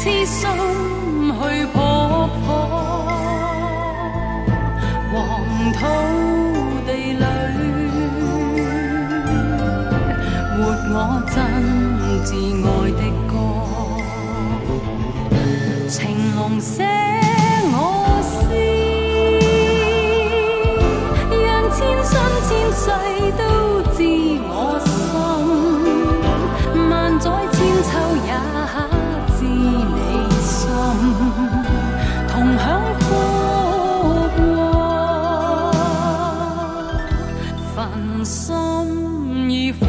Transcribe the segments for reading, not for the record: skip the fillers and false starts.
痴心去撲火，黃土地裏活我真摯愛的歌，情濃寫我詩，讓千生千世都知我心，萬載千秋也知你心，同享福禍，焚心以火。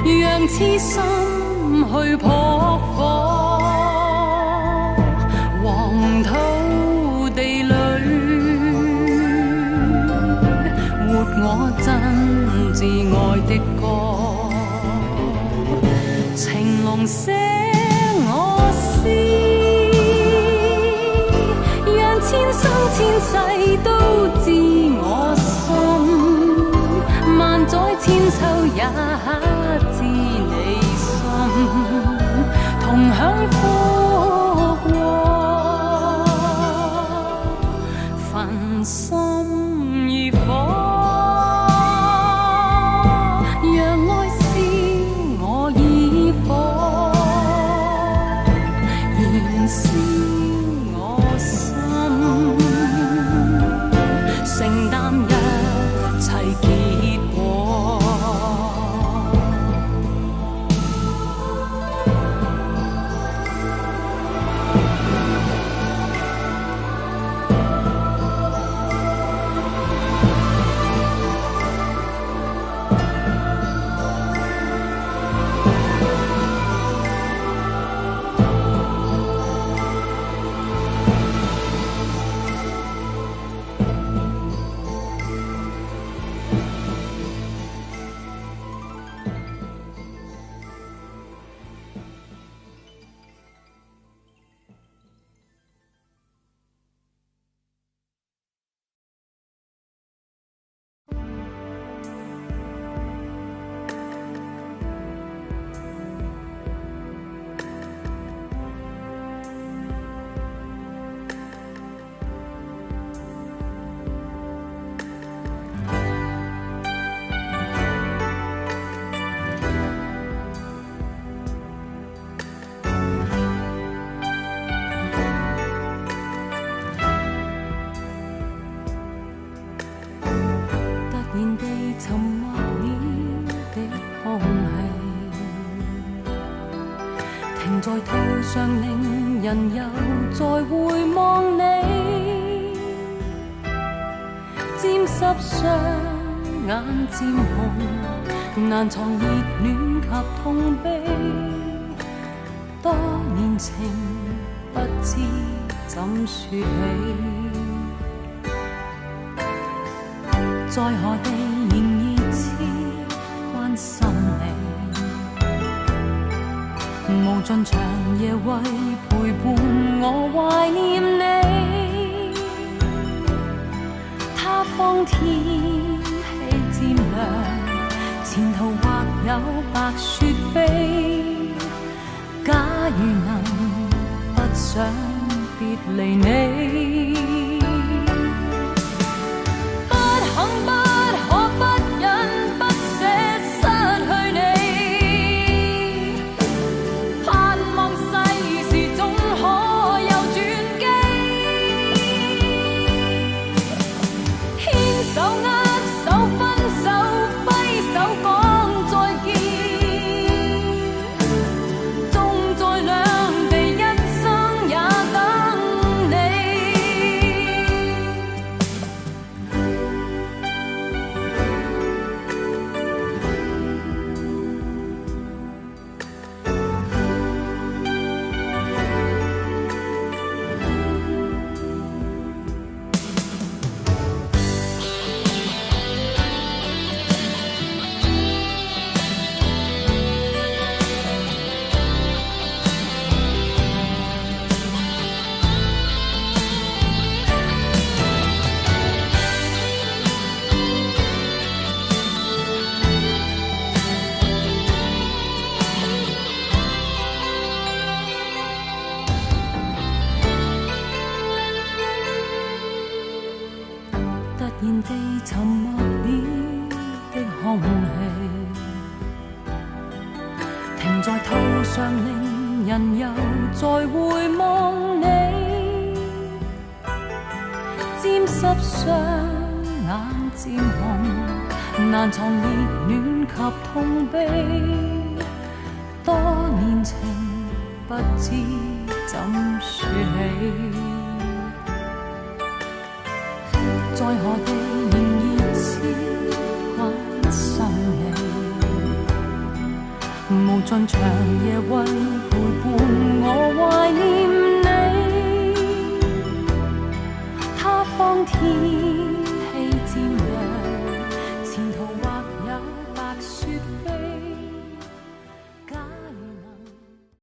讓痴心去撲火，黃土地裏活我真摯愛的歌，情濃寫我詩，讓千生千世都知我心，萬載千秋也知你心，同享福禍，焚心以火，讓愛是我以火，燃燒我心，承擔一切結果。沉默了的空氣，停在途上，令人又再回望你。沾濕雙眼漸紅，難藏熱戀及痛悲。多年情不知怎說起，在何地仍熱切關心你，無盡長夜為陪伴我懷念你。他方天氣漸涼，前途或有白雪飛。假如能不想別離你，終在兩沉默了的空氣，停在途上令人又再回望你，沾濕雙眼漸紅，難藏熱戀及痛悲，多年情不知怎說起，在何地仍熱切關心你，無盡長夜為陪伴我懷念你，他方天